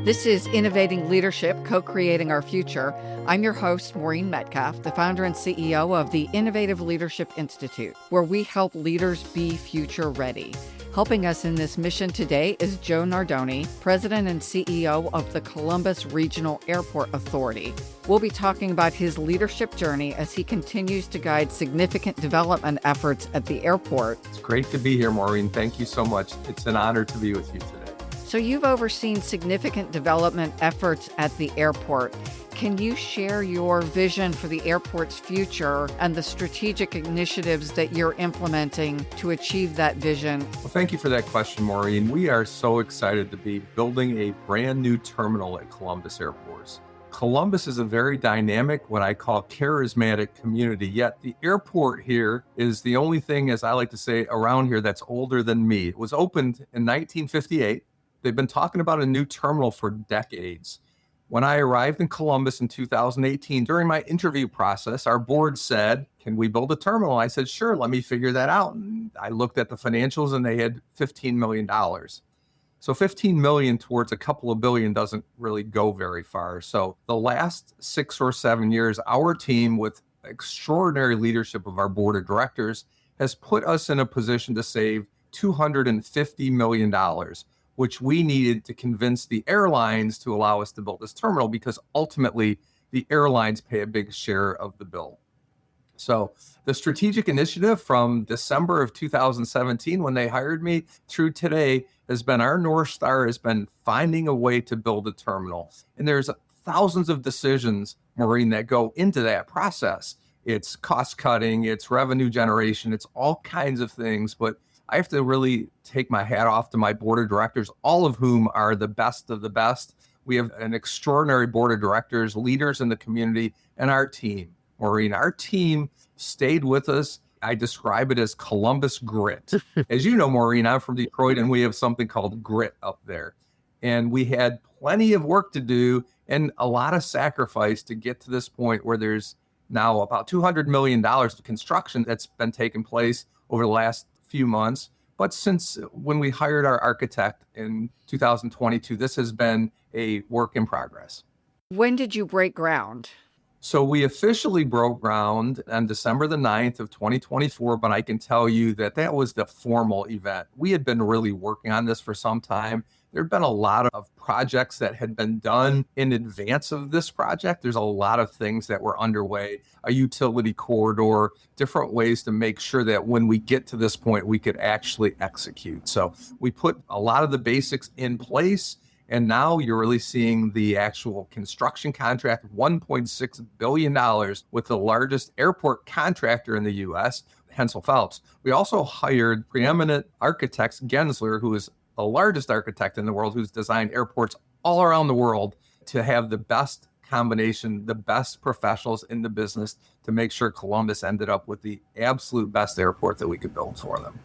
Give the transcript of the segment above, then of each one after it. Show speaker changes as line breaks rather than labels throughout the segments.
This is Innovating Leadership, Co-Creating Our Future. I'm your host, Maureen Metcalf, the founder and CEO of the Innovative Leadership Institute, where we help leaders be future ready. Helping us in this mission today is Joe Nardone, President and CEO of the Columbus Regional Airport Authority. We'll be talking about his leadership journey as he continues to guide significant development efforts at the airport.
It's great to be here, Maureen. Thank you so much. It's an honor to be with you today.
So you've overseen significant development efforts at the airport. Can you share your vision for the airport's future and the strategic initiatives that you're implementing to achieve that vision?
Well, thank you for that question, Maureen. We are so excited to be building a brand new terminal at Columbus Airport. Columbus is a very dynamic, what I call charismatic community, yet the airport here is the only thing, as I like to say, around here that's older than me. It was opened in 1958. They've been talking about a new terminal for decades. When I arrived in Columbus in 2018, during my interview process, our board said, "Can we build a terminal?" I said, "Sure, let me figure that out." And I looked at the financials and they had $15 million. So 15 million towards a couple of billion doesn't really go very far. So the last 6 or 7 years, our team, with extraordinary leadership of our board of directors, has put us in a position to save $250 million, which we needed to convince the airlines to allow us to build this terminal, because ultimately the airlines pay a big share of the bill. So the strategic initiative from December of 2017, when they hired me, through today has been, our North Star has been finding a way to build a terminal. And there's thousands of decisions, Maureen, that go into that process. It's cost cutting, it's revenue generation, it's all kinds of things. But I have to really take my hat off to my board of directors, all of whom are the best of the best. We have an extraordinary board of directors, leaders in the community, and our team. Maureen, our team stayed with us. I describe it as Columbus grit. As you know, Maureen, I'm from Detroit, and we have something called grit up there. And we had plenty of work to do and a lot of sacrifice to get to this point where there's now about $200 million of construction that's been taking place over the last few months. But since when we hired our architect in 2022, this has been a work in progress.
When did you break ground?
So we officially broke ground on December the 9th of 2024, but I can tell you that that was the formal event. We had been really working on this for some time. There had been a lot of projects that had been done in advance of this project. There's a lot of things that were underway, a utility corridor, different ways to make sure that when we get to this point, we could actually execute. So we put a lot of the basics in place. And now you're really seeing the actual construction contract, $1.6 billion with the largest airport contractor in the U.S., Hensel Phelps. We also hired preeminent architects, Gensler, who is the largest architect in the world, who's designed airports all around the world, to have the best combination, the best professionals in the business to make sure Columbus ended up with the absolute best airport that we could build for them.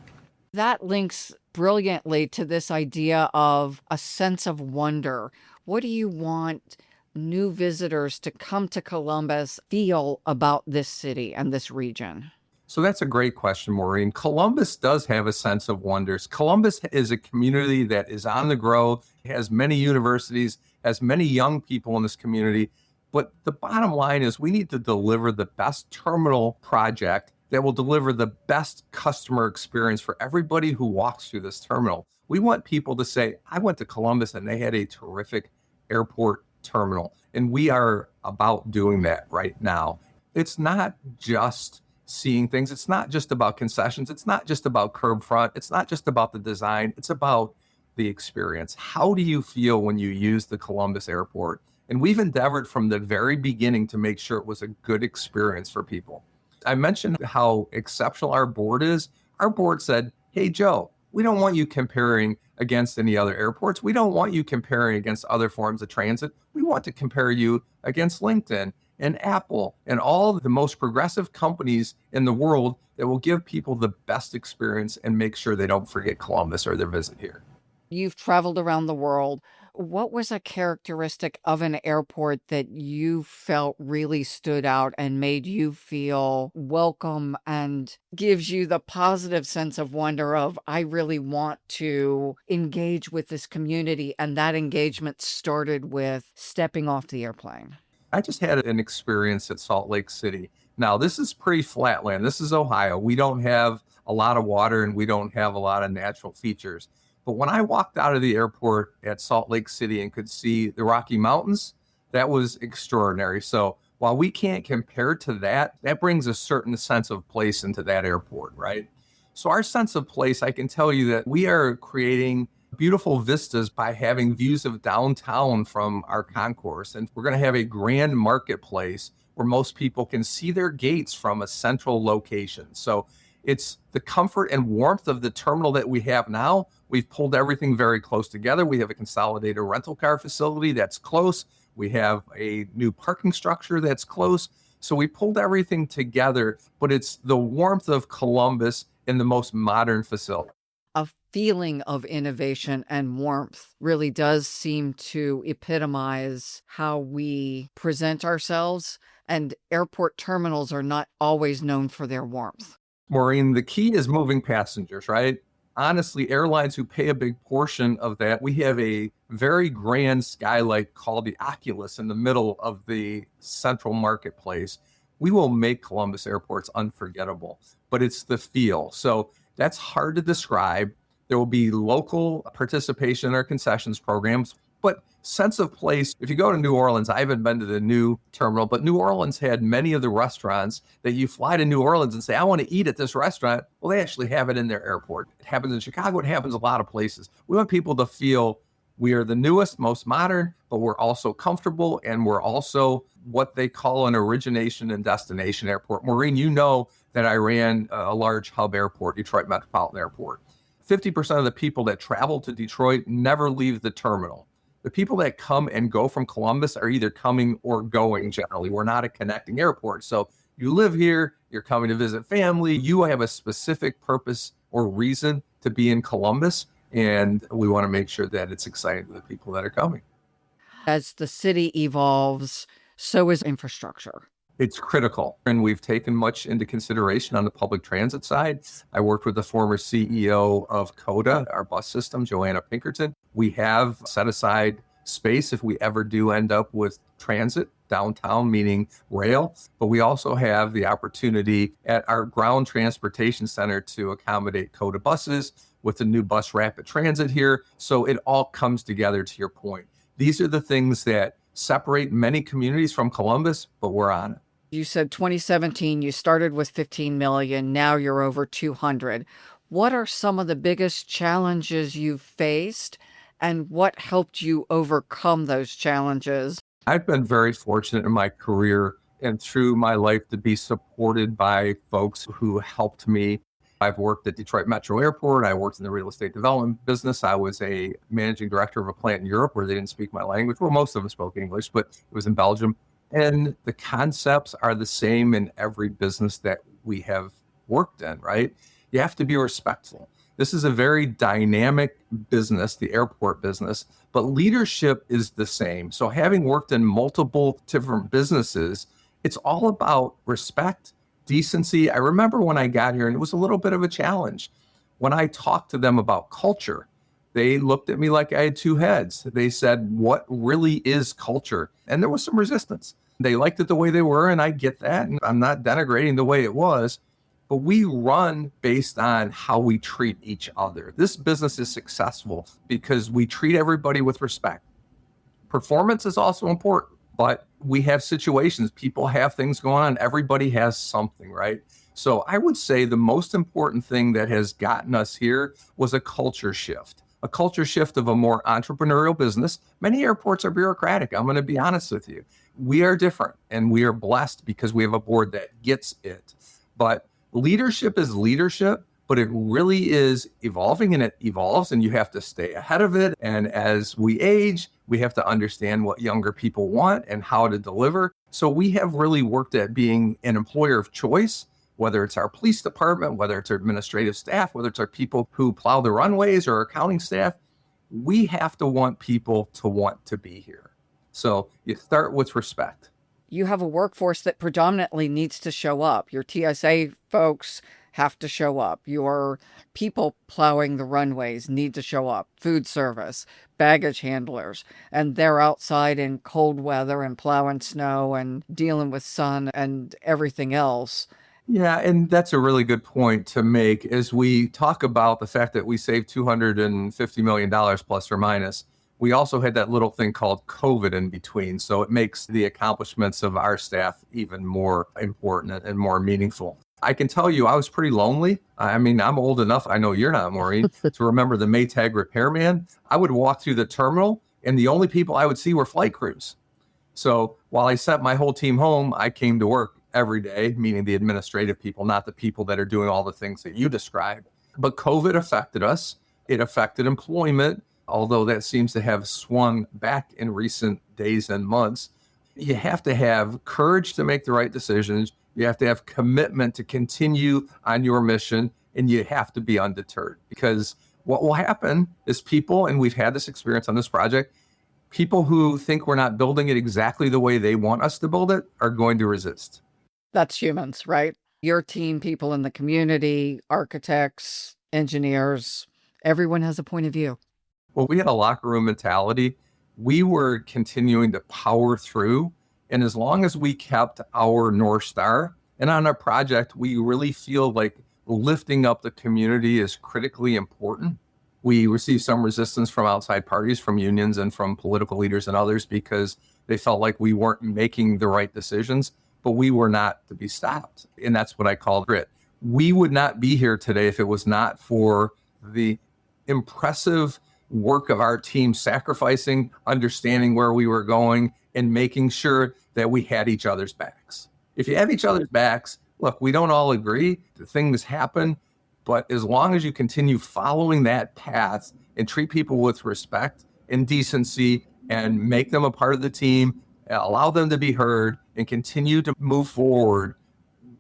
That links brilliantly to this idea of a sense of wonder. What do you want new visitors to come to Columbus feel about this city and this region?
So that's a great question, Maureen. Columbus does have a sense of wonders. Columbus is a community that is on the grow, has many universities, has many young people in this community. But the bottom line is we need to deliver the best terminal project that will deliver the best customer experience for everybody who walks through this terminal. We want people to say, I went to Columbus and they had a terrific airport terminal. And we are about doing that right now. It's not just seeing things. It's not just about concessions. It's not just about curb front. It's not just about the design. It's about the experience. How do you feel when you use the Columbus airport? And we've endeavored from the very beginning to make sure it was a good experience for people. I mentioned how exceptional our board is. Our board said, "Hey, Joe, we don't want you comparing against any other airports. We don't want you comparing against other forms of transit. We want to compare you against LinkedIn and Apple and all the most progressive companies in the world that will give people the best experience and make sure they don't forget Columbus or their visit here."
You've traveled around the world. what was a characteristic of an airport that you felt really stood out and made you feel welcome and gives you the positive sense of wonder of, I really want to engage with this community, and that engagement started with stepping off the airplane?
I just had an experience at Salt Lake City. Now, this is pretty flatland. This is Ohio. We don't have a lot of water and we don't have a lot of natural features. But when I walked out of the airport at Salt Lake City and could see the Rocky Mountains, that was extraordinary. So while we can't compare to that, that brings a certain sense of place into that airport, right? So our sense of place, I can tell you that we are creating beautiful vistas by having views of downtown from our concourse. And we're going to have a grand marketplace where most people can see their gates from a central location. So it's the comfort and warmth of the terminal that we have now. We've pulled everything very close together. We have a consolidated rental car facility that's close. We have a new parking structure that's close. So we pulled everything together, but it's the warmth of Columbus in the most modern facility.
A feeling of innovation and warmth really does seem to epitomize how we present ourselves, and airport terminals are not always known for their warmth.
Maureen, the key is moving passengers, right? Honestly, airlines who pay a big portion of that, we have a very grand skylight called the Oculus in the middle of the central marketplace. We will make Columbus airports unforgettable, but it's the feel. So that's hard to describe. There will be local participation in our concessions programs, but sense of place. If you go to New Orleans, I haven't been to the new terminal, but New Orleans had many of the restaurants that you fly to New Orleans and say, I want to eat at this restaurant. Well, they actually have it in their airport. It happens in Chicago. It happens a lot of places. We want people to feel we are the newest, most modern, but we're also comfortable, and we're also what they call an origination and destination airport. Maureen, you know that I ran a large hub airport, Detroit Metropolitan Airport. 50% of the people that travel to Detroit never leave the terminal. The people that come and go from Columbus are either coming or going generally. We're not a connecting airport. So you live here, you're coming to visit family, you have a specific purpose or reason to be in Columbus, and we want to make sure that it's exciting to the people that are coming.
As the city evolves, so is infrastructure.
It's critical, and we've taken much into consideration on the public transit side. I worked with the former CEO of CODA, our bus system, Joanna Pinkerton. We have set aside space if we ever do end up with transit downtown, meaning rail, but we also have the opportunity at our ground transportation center to accommodate CODA buses with the new bus rapid transit here. So it all comes together, to your point. These are the things that separate many communities from Columbus, but we're on it.
You said 2017, you started with 15 million. Now you're over 200. What are some of the biggest challenges you've faced, and what helped you overcome those challenges?
I've been very fortunate in my career and through my life to be supported by folks who helped me. I've worked at Detroit Metro Airport. I worked in the real estate development business. I was a managing director of a plant in Europe where they didn't speak my language. Well, most of them spoke English, but it was in Belgium. And the concepts are the same in every business that we have worked in, right? You have to be respectful. This is a very dynamic business, the airport business, but leadership is the same. So having worked in multiple different businesses, it's all about respect, decency. I remember when I got here, and it was a little bit of a challenge. When I talked to them about culture, they looked at me like I had two heads. They said, what really is culture? And there was some resistance. They liked it the way they were, and I get that. And I'm not denigrating the way it was, but we run based on how we treat each other. This business is successful because we treat everybody with respect. Performance is also important, but we have situations. People have things going on. Everybody has something, right? So I would say the most important thing that has gotten us here was a culture shift of a more entrepreneurial business. Many airports are bureaucratic. I'm going to be honest with you. We are different, and we are blessed because we have a board that gets it. But leadership is leadership, but it really is evolving, and it evolves, and you have to stay ahead of it. And as we age, we have to understand what younger people want and how to deliver. So we have really worked at being an employer of choice, whether it's our police department, whether it's our administrative staff, whether it's our people who plow the runways or our accounting staff. we have to want people to want to be here. So you start with respect.
You have a workforce that predominantly needs to show up. Your TSA folks have to show up. Your people plowing the runways need to show up. Food service, baggage handlers, and they're outside in cold weather and plowing snow and dealing with sun and everything else.
Yeah, and that's a really good point to make as we talk about the fact that we saved $250 million plus or minus. We also had that little thing called COVID in between. So it makes the accomplishments of our staff even more important and more meaningful. I can tell you, I was pretty lonely. I mean, I'm old enough, I know you're not, Maureen, to remember the Maytag repairman. I would walk through the terminal and the only people I would see were flight crews. So while I sent my whole team home, I came to work every day, meaning the administrative people, not the people that are doing all the things that you described. But COVID affected us. It affected employment, although that seems to have swung back in recent days and months. You have to have courage to make the right decisions. You have to have commitment to continue on your mission, and you have to be undeterred, because what will happen is people, and we've had this experience on this project, people who think we're not building it exactly the way they want us to build it are going to resist.
That's humans, right? Your team, people in the community, architects, engineers, everyone has a point of view.
Well, we had a locker room mentality. We were continuing to power through. And as long as we kept our North Star, and on our project, we really feel like lifting up the community is critically important. We received some resistance from outside parties, from unions and from political leaders and others, because they felt like we weren't making the right decisions, but we were not to be stopped. And that's what I call grit. We would not be here today if it was not for the impressive work of our team, sacrificing, understanding where we were going, and making sure that we had each other's backs. If you have each other's backs, look, we don't all agree, things happen, but as long as you continue following that path and treat people with respect and decency and make them a part of the team, allow them to be heard, and continue to move forward,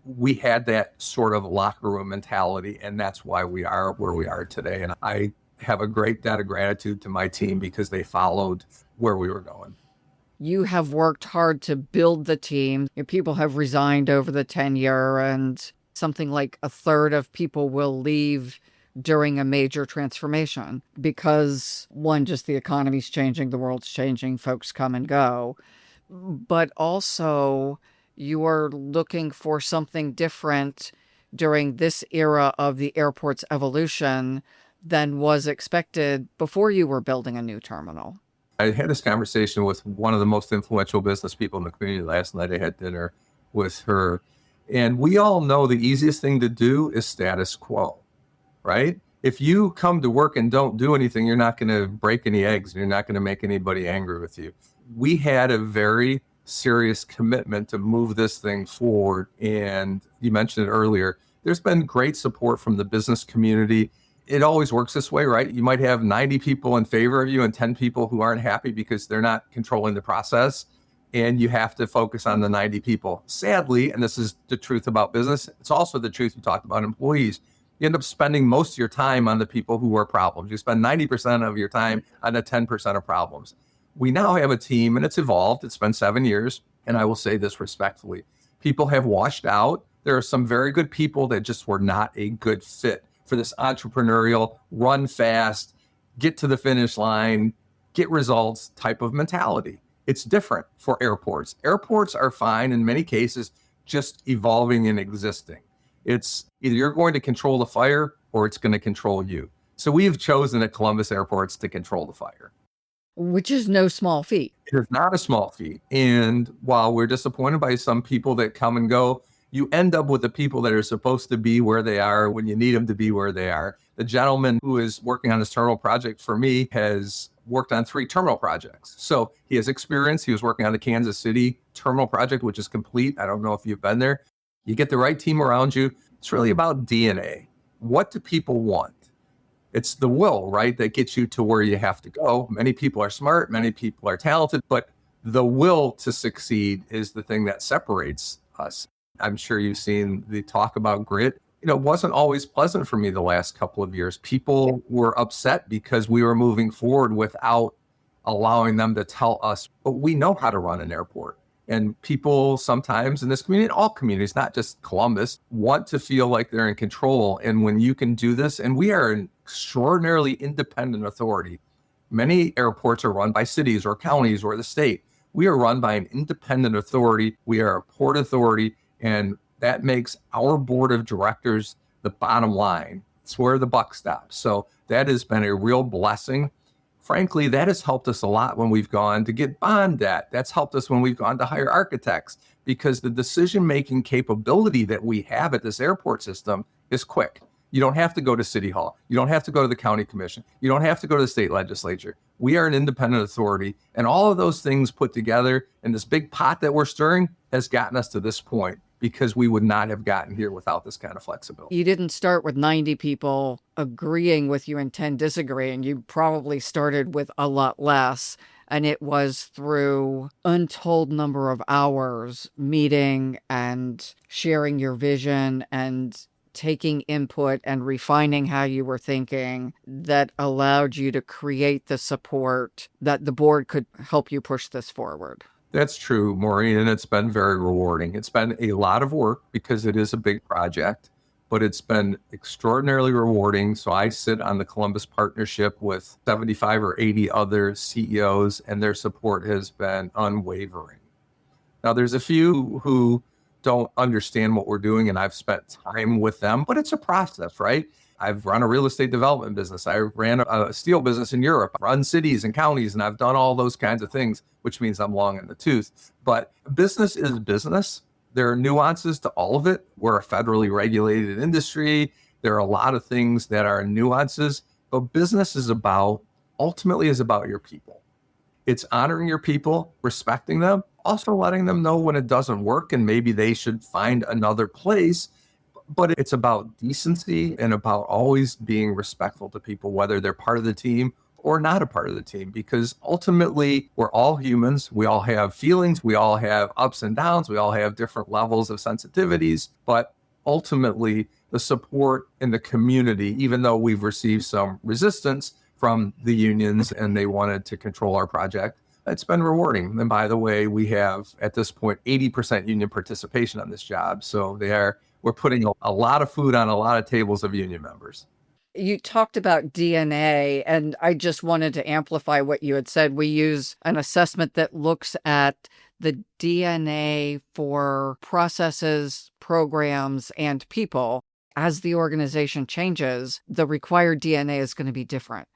we had that sort of locker room mentality, and that's why we are where we are today. And I have a great debt of gratitude to my team because they followed where we were going.
You have worked hard to build the team. People have resigned over the tenure, and something like a third of people will leave during a major transformation because, one, just the economy's changing, the world's changing, folks come and go. But also, you are looking for something different during this era of the airport's evolution than was expected before you were building a new terminal.
I had this conversation with one of the most influential business people in the community last night. I had dinner with her. And we all know the easiest thing to do is status quo, right? If you come to work and don't do anything, you're not going to break any eggs. And you're not going to make anybody angry with you. We had a very serious commitment to move this thing forward. And you mentioned it earlier, there's been great support from the business community. It always works this way, right? You might have 90 people in favor of you and 10 people who aren't happy because they're not controlling the process. And you have to focus on the 90 people. Sadly, and this is the truth about business, it's also the truth you talked about employees. You end up spending most of your time on the people who are problems. You spend 90% of your time on the 10% of problems. We now have a team, and it's evolved. It's been 7 years. And I will say this respectfully. People have washed out. There are some very good people that just were not a good fit for this entrepreneurial, run fast, get to the finish line, get results type of mentality. It's different for airports. Airports are fine in many cases, just evolving and existing. It's either you're going to control the fire or it's going to control you. So we've chosen at Columbus Airports to control the fire.
Which is no small feat.
It is not a small feat. And while we're disappointed by some people that come and go, you end up with the people that are supposed to be where they are when you need them to be where they are. The gentleman who is working on this terminal project for me has worked on 3 terminal projects. So he has experience. He was working on the Kansas City terminal project, which is complete. I don't know if you've been there. You get the right team around you. It's really about DNA. What do people want? It's the will, right, that gets you to where you have to go. Many people are smart. Many people are talented. But the will to succeed is the thing that separates us. I'm sure you've seen the talk about grit. It wasn't always pleasant for me the last couple of years. People were upset because we were moving forward without allowing them to tell us, but we know how to run an airport. And people sometimes in this community, all communities, not just Columbus, want to feel like they're in control. And when you can do this, and we are an extraordinarily independent authority. Many airports are run by cities or counties or the state. We are run by an independent authority. We are a port authority, and that makes our board of directors the bottom line. It's where the buck stops. So that has been a real blessing. Frankly, that has helped us a lot when we've gone to get bond debt. That's helped us when we've gone to hire architects, because the decision-making capability that we have at this airport system is quick. You don't have to go to City Hall. You don't have to go to the county commission. You don't have to go to the state legislature. We are an independent authority, and all of those things put together in this big pot that we're stirring has gotten us to this point, because we would not have gotten here without this kind of flexibility.
You didn't start with 90 people agreeing with you and 10 disagreeing. You probably started with a lot less. And it was through untold number of hours meeting and sharing your vision and taking input and refining how you were thinking that allowed you to create the support that the board could help you push this forward.
That's true, Maureen, and it's been very rewarding. It's been a lot of work because it is a big project, but it's been extraordinarily rewarding. So I sit on the Columbus Partnership with 75 or 80 other CEOs, and their support has been unwavering. Now, there's a few who don't understand what we're doing, and I've spent time with them, but it's a process, right? I've run a real estate development business. I ran a steel business in Europe, run cities and counties, and I've done all those kinds of things, which means I'm long in the tooth. But business is business. There are nuances to all of it. We're a federally regulated industry. There are a lot of things that are nuances, but business is ultimately about your people. It's honoring your people, respecting them, also letting them know when it doesn't work and maybe they should find another place. But it's about decency and about always being respectful to people, whether they're part of the team or not a part of the team, because ultimately we're all humans. We all have feelings. We all have ups and downs. We all have different levels of sensitivities. But ultimately, the support in the community, even though we've received some resistance from the unions and they wanted to control our project, it's been rewarding. And by the way, we have at this point 80% union participation on this job. So we're putting a lot of food on a lot of tables of union members.
You talked about DNA, and I just wanted to amplify what you had said. We use an assessment that looks at the DNA for processes, programs, and people. As the organization changes, the required DNA is going to be different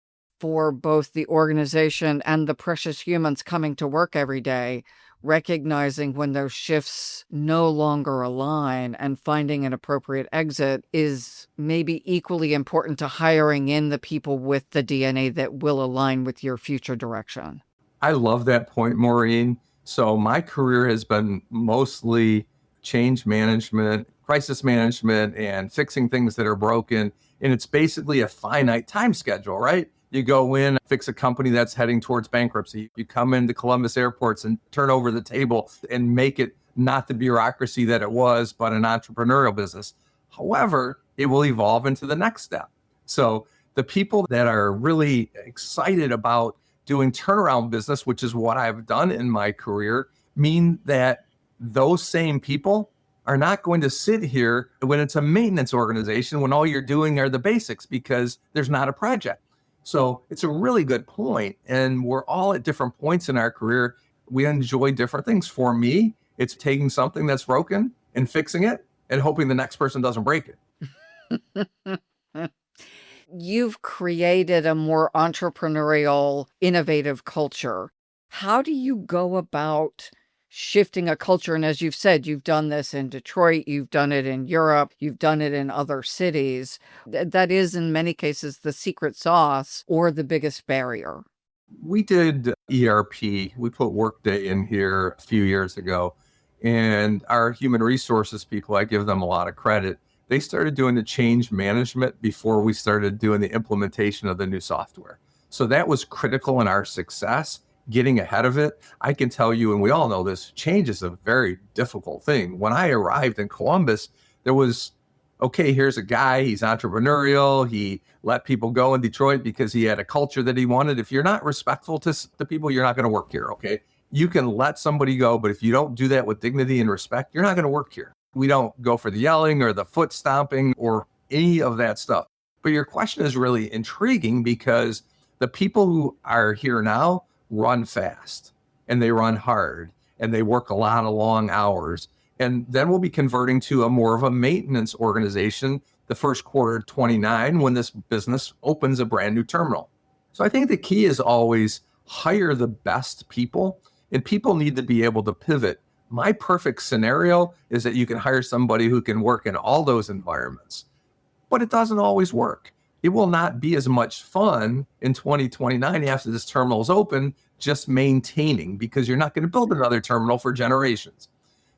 for both the organization and the precious humans coming to work every day. Recognizing when those shifts no longer align and finding an appropriate exit is maybe equally important to hiring in the people with the DNA that will align with your future direction.
I love that point, Maureen. So my career has been mostly change management, crisis management, and fixing things that are broken. And it's basically a finite time schedule, right? You go in, fix a company that's heading towards bankruptcy. You come into Columbus airports and turn over the table and make it not the bureaucracy that it was, but an entrepreneurial business. However, it will evolve into the next step. So the people that are really excited about doing turnaround business, which is what I've done in my career, mean that those same people are not going to sit here when it's a maintenance organization when all you're doing are the basics because there's not a project. So it's a really good point. And we're all at different points in our career. We enjoy different things. For me, it's taking something that's broken and fixing it and hoping the next person doesn't break it.
You've created a more entrepreneurial, innovative culture. How do you go about shifting a culture? And as you've said, you've done this in Detroit, you've done it in Europe, you've done it in other cities. That is, in many cases, the secret sauce or the biggest barrier.
We did ERP. We put Workday in here a few years ago. And our human resources people, I give them a lot of credit. They started doing the change management before we started doing the implementation of the new software. So that was critical in our success. Getting ahead of it. I can tell you, and we all know this, change is a very difficult thing. When I arrived in Columbus, there was okay, here's a guy, he's entrepreneurial, he let people go in Detroit because he had a culture that he wanted. If you're not respectful to the people, you're not going to work here, okay? You can let somebody go, but if you don't do that with dignity and respect, you're not going to work here. We don't go for the yelling or the foot stomping or any of that stuff. But your question is really intriguing because the people who are here now run fast and they run hard and they work a lot of long hours. And then we'll be converting to a more of a maintenance organization the first quarter of 29 when this business opens a brand new terminal. So I think the key is always hire the best people, and people need to be able to pivot. My perfect scenario is that you can hire somebody who can work in all those environments, but it doesn't always work. It will not be as much fun in 2029 after this terminal is open, just maintaining, because you're not going to build another terminal for generations.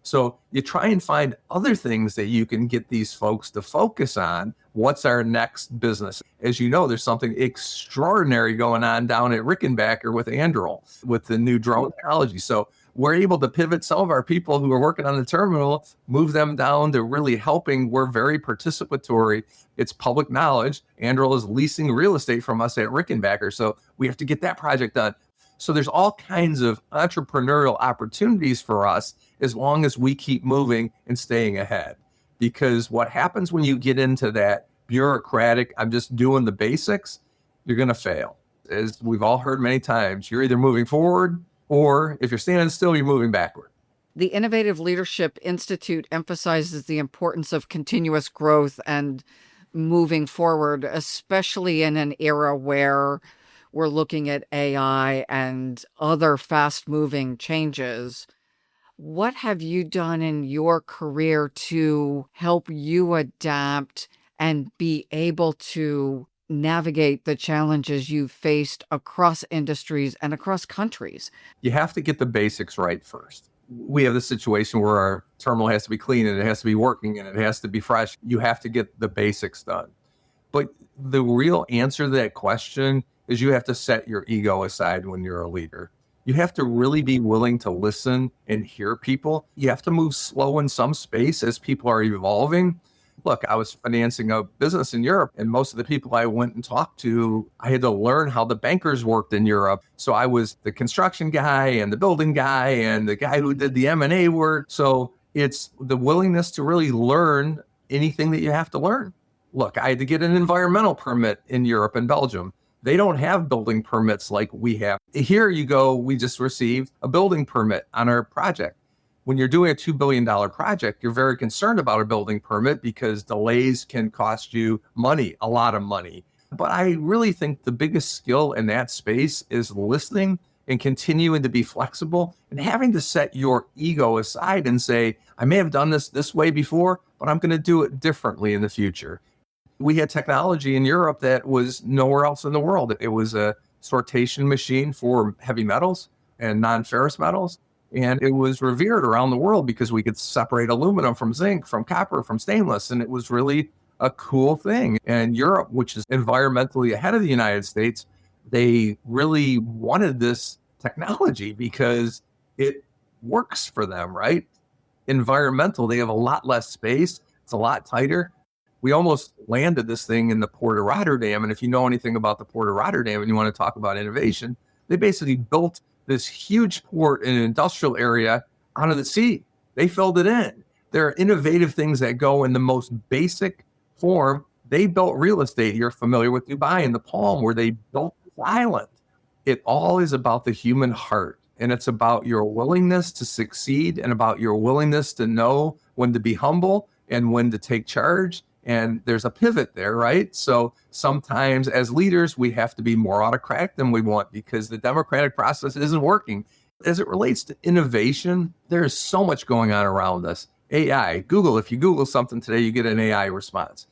So you try and find other things that you can get these folks to focus on. What's our next business? As you know, there's something extraordinary going on down at Rickenbacker with Anduril, with the new drone technology. So we're able to pivot some of our people who are working on the terminal, move them down to really helping. We're very participatory. It's public knowledge. Anduril is leasing real estate from us at Rickenbacker. So we have to get that project done. So there's all kinds of entrepreneurial opportunities for us as long as we keep moving and staying ahead. Because what happens when you get into that bureaucratic, I'm just doing the basics, you're going to fail. As we've all heard many times, you're either moving forward or if you're standing still, you're moving backward.
The Innovative Leadership Institute emphasizes the importance of continuous growth and moving forward, especially in an era where we're looking at AI and other fast-moving changes. What have you done in your career to help you adapt and be able to navigate the challenges you've faced across industries and across countries?
You have to get the basics right first. We have this situation where our terminal has to be clean and it has to be working and it has to be fresh. You have to get the basics done. But the real answer to that question is you have to set your ego aside when you're a leader. You have to really be willing to listen and hear people. You have to move slow in some space as people are evolving. Look, I was financing a business in Europe, and most of the people I went and talked to, I had to learn how the bankers worked in Europe. So I was the construction guy and the building guy and the guy who did the M&A work. So it's the willingness to really learn anything that you have to learn. Look, I had to get an environmental permit in Europe and Belgium. They don't have building permits like we have. Here you go, we just received a building permit on our project. When you're doing a $2 billion project, you're very concerned about a building permit because delays can cost you money, a lot of money. But I really think the biggest skill in that space is listening and continuing to be flexible and having to set your ego aside and say, I may have done this way before, but I'm going to do it differently in the future. We had technology in Europe that was nowhere else in the world. It was a sortation machine for heavy metals and non-ferrous metals. And it was revered around the world because we could separate aluminum from zinc, from copper, from stainless. And it was really a cool thing. And Europe, which is environmentally ahead of the United States, they really wanted this technology because it works for them, right? Environmental, they have a lot less space. It's a lot tighter. We almost landed this thing in the Port of Rotterdam. And if you know anything about the Port of Rotterdam and you want to talk about innovation, they basically built this huge port in an industrial area onto the sea. They filled it in. There are innovative things that go in the most basic form. They built real estate. You're familiar with Dubai and the Palm, where they built this island. It all is about the human heart. And it's about your willingness to succeed and about your willingness to know when to be humble and when to take charge. And there's a pivot there, right? So sometimes as leaders, we have to be more autocratic than we want because the democratic process isn't working. As it relates to innovation, there's so much going on around us. AI, Google, if you Google something today, you get an AI response.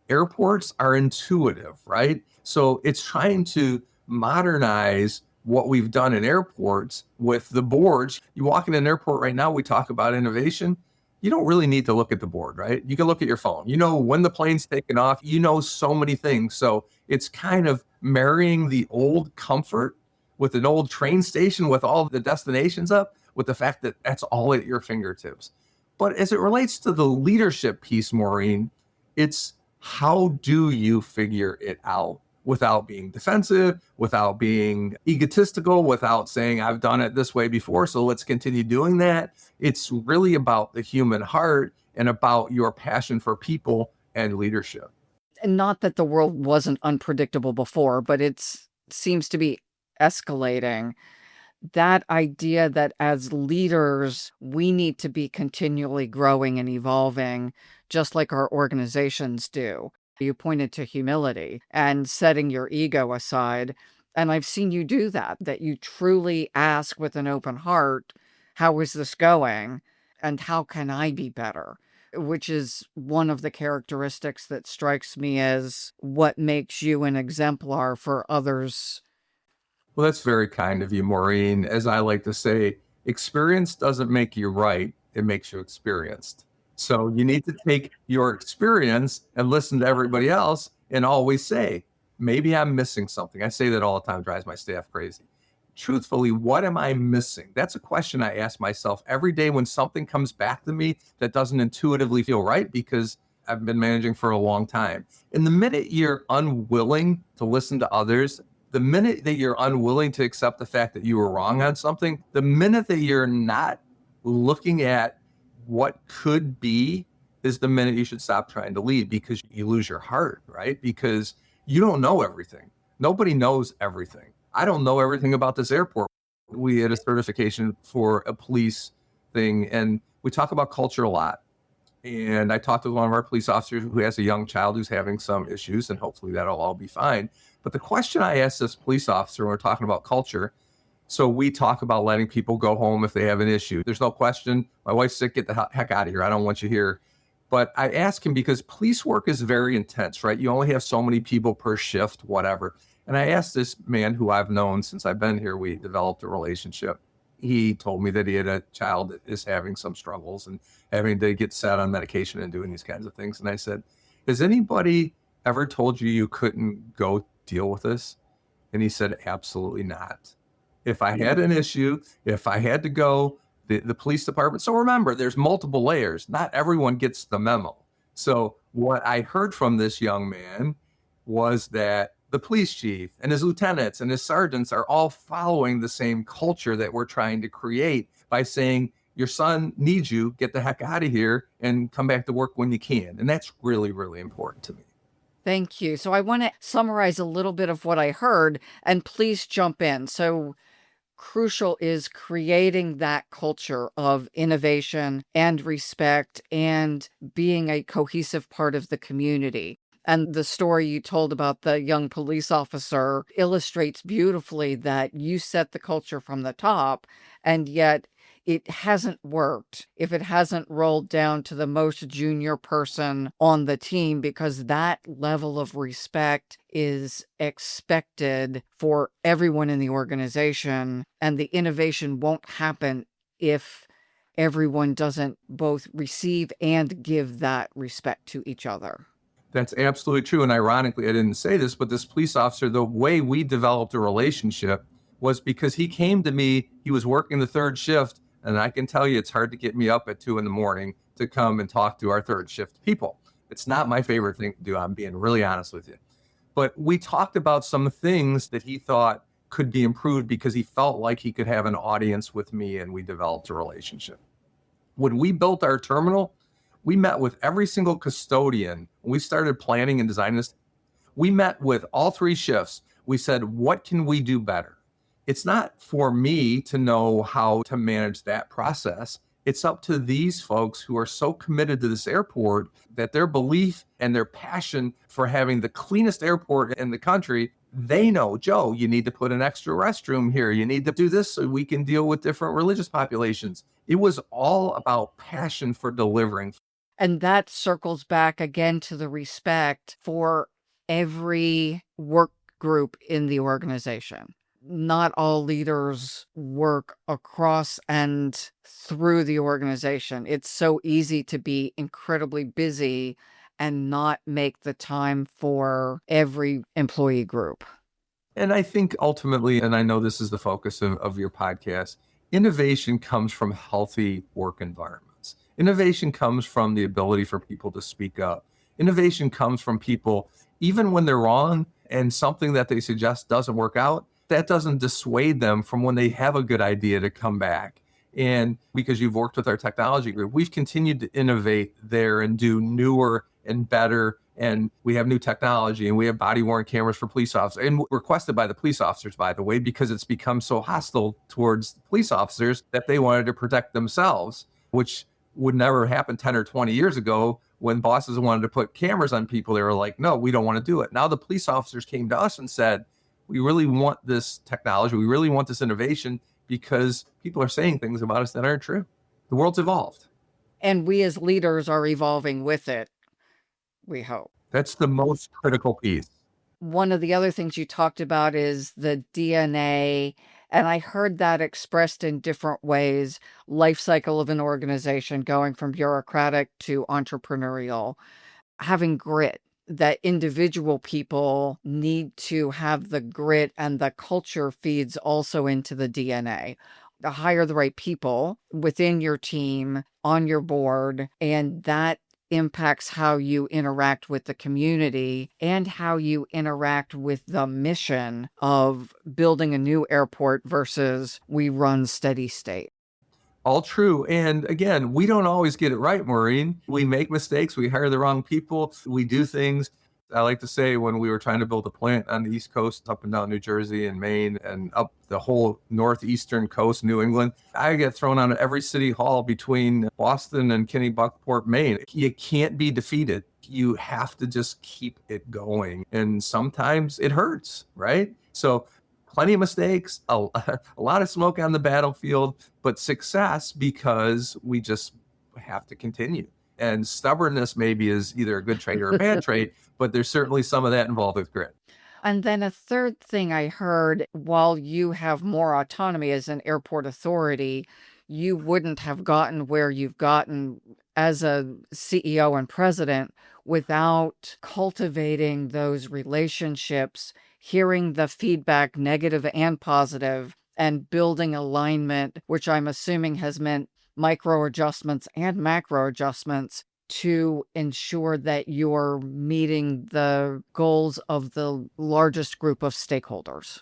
Airports are intuitive, right? So it's trying to modernize what we've done in airports with the boards. You walk in an airport right now, we talk about innovation. You don't really need to look at the board, right? You can look at your phone. You know when the plane's taking off. You know so many things. So it's kind of marrying the old comfort with an old train station with all the destinations up with the fact that that's all at your fingertips. But as it relates to the leadership piece, Maureen, It's how do you figure it out without being defensive, without being egotistical, without saying, I've done it this way before, so let's continue doing that. It's really about the human heart and about your passion for people and leadership.
And not that the world wasn't unpredictable before, but seems to be escalating. That idea that as leaders, we need to be continually growing and evolving, just like our organizations do. You pointed to humility and setting your ego aside. And I've seen you do that you truly ask with an open heart, how is this going? And how can I be better? Which is one of the characteristics that strikes me as what makes you an exemplar for others.
Well, that's very kind of you, Maureen. As I like to say, experience doesn't make you right, it makes you experienced. So you need to take your experience and listen to everybody else and always say, maybe I'm missing something. I say that all the time, drives my staff crazy. Truthfully, what am I missing? That's a question I ask myself every day when something comes back to me that doesn't intuitively feel right, because I've been managing for a long time. And the minute you're unwilling to listen to others, the minute that you're unwilling to accept the fact that you were wrong on something, the minute that you're not looking at what could be, is the minute you should stop trying to lead, because you lose your heart, right? Because you don't know everything. Nobody knows everything. I don't know everything about this airport. We had a certification for a police thing, and we talk about culture a lot. And I talked to one of our police officers who has a young child who's having some issues, and hopefully that'll all be fine. But the question I asked this police officer when we're talking about culture, so we talk about letting people go home if they have an issue. There's no question. My wife's sick, get the heck out of here. I don't want you here. But I ask him because police work is very intense, right? You only have so many people per shift, whatever. And I asked this man who I've known since I've been here, we developed a relationship. He told me that he had a child that is having some struggles and having to get set on medication and doing these kinds of things. And I said, has anybody ever told you you couldn't go deal with this? And he said, absolutely not. If I had an issue, if I had to go, the police department. So remember, there's multiple layers. Not everyone gets the memo. So what I heard from this young man was that the police chief and his lieutenants and his sergeants are all following the same culture that we're trying to create by saying, your son needs you, get the heck out of here and come back to work when you can. And that's really, really important to me.
Thank you. So I want to summarize a little bit of what I heard, and please jump in. So crucial is creating that culture of innovation and respect and being a cohesive part of the community. And the story you told about the young police officer illustrates beautifully that you set the culture from the top, and yet it hasn't worked if it hasn't rolled down to the most junior person on the team, because that level of respect is expected for everyone in the organization, and the innovation won't happen if everyone doesn't both receive and give that respect to each other.
That's absolutely true. And ironically, I didn't say this, but this police officer, the way we developed a relationship was because he came to me, he was working the third shift. And I can tell you, it's hard to get me up at 2 a.m. to come and talk to our third shift people. It's not my favorite thing to do. I'm being really honest with you. But we talked about some things that he thought could be improved because he felt like he could have an audience with me, and we developed a relationship. When we built our terminal, we met with every single custodian. When we started planning and designing this, we met with all 3 shifts. We said, what can we do better? It's not for me to know how to manage that process. It's up to these folks who are so committed to this airport that their belief and their passion for having the cleanest airport in the country, they know, Joe, you need to put an extra restroom here. You need to do this so we can deal with different religious populations. It was all about passion for delivering.
And that circles back again to the respect for every work group in the organization. Not all leaders work across and through the organization. It's so easy to be incredibly busy and not make the time for every employee group.
And I think ultimately, and I know this is the focus of your podcast, innovation comes from healthy work environments. Innovation comes from the ability for people to speak up. Innovation comes from people, even when they're wrong and something that they suggest doesn't work out, that doesn't dissuade them from when they have a good idea to come back. And because you've worked with our technology group, we've continued to innovate there and do newer and better. And we have new technology, and we have body-worn cameras for police officers, and requested by the police officers, by the way, because it's become so hostile towards police officers that they wanted to protect themselves, which would never happen 10 or 20 years ago. When bosses wanted to put cameras on people, they were like, no, we don't want to do it. Now the police officers came to us and said, we really want this technology. We really want this innovation because people are saying things about us that aren't true. The world's evolved.
And we as leaders are evolving with it, we hope.
That's the most critical piece.
One of the other things you talked about is the DNA, and I heard that expressed in different ways, life cycle of an organization going from bureaucratic to entrepreneurial, having grit, that individual people need to have the grit, and the culture feeds also into the DNA. To hire the right people within your team, on your board, and that impacts how you interact with the community and how you interact with the mission of building a new airport versus we run steady state.
All true. And again, we don't always get it right, Maureen. We make mistakes. We hire the wrong people. We do things. I like to say when we were trying to build a plant on the East Coast, up and down New Jersey and Maine and up the whole northeastern coast, New England, I get thrown on every city hall between Boston and Kennebunkport, Maine. You can't be defeated. You have to just keep it going. And sometimes it hurts, right? So plenty of mistakes, a lot of smoke on the battlefield, but success because we just have to continue. And stubbornness maybe is either a good trait or a bad trait, but there's certainly some of that involved with grit.
And then a third thing I heard, while you have more autonomy as an airport authority, you wouldn't have gotten where you've gotten as a CEO and president without cultivating those relationships, hearing the feedback, negative and positive, and building alignment, which I'm assuming has meant micro adjustments and macro adjustments to ensure that you're meeting the goals of the largest group of stakeholders.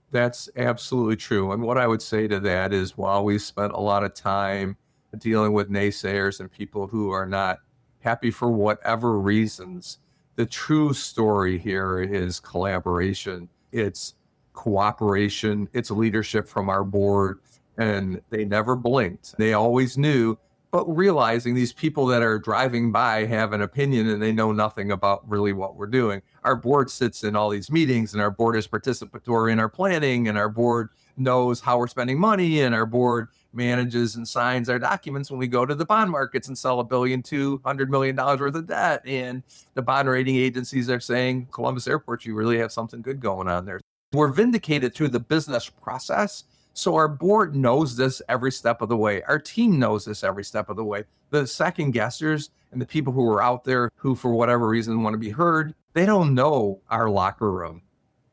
That's absolutely true. And what I would say to that is while we spent a lot of time dealing with naysayers and people who are not happy for whatever reasons, the true story here is collaboration. It's cooperation. It's leadership from our board. And they never blinked. They always knew, but realizing these people that are driving by have an opinion and they know nothing about really what we're doing. Our board sits in all these meetings and our board is participatory in our planning and our board knows how we're spending money and our board manages and signs our documents when we go to the bond markets and sell $1 billion to $100 million worth of debt. And the bond rating agencies are saying, Columbus Airport, you really have something good going on there. We're vindicated through the business process. So our board knows this every step of the way. Our team knows this every step of the way. The second guessers and the people who are out there who, for whatever reason, want to be heard, they don't know our locker room.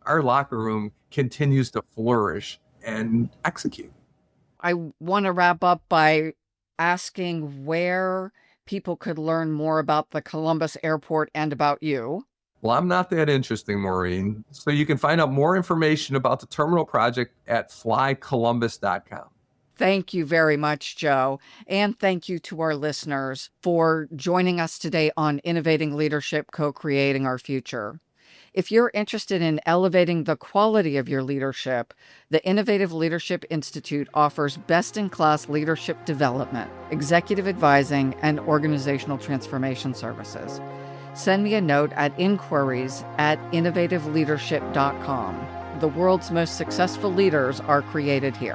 Our locker room continues to flourish and execute.
I want to wrap up by asking where people could learn more about the Columbus Airport and about you.
Well, I'm not that interesting, Maureen. So you can find out more information about the terminal project at flycolumbus.com.
Thank you very much, Joe. And thank you to our listeners for joining us today on Innovating Leadership, Co-Creating Our Future. If you're interested in elevating the quality of your leadership, the Innovative Leadership Institute offers best-in-class leadership development, executive advising, and organizational transformation services. Send me a note at inquiries@innovativeleadership.com. The world's most successful leaders are created here.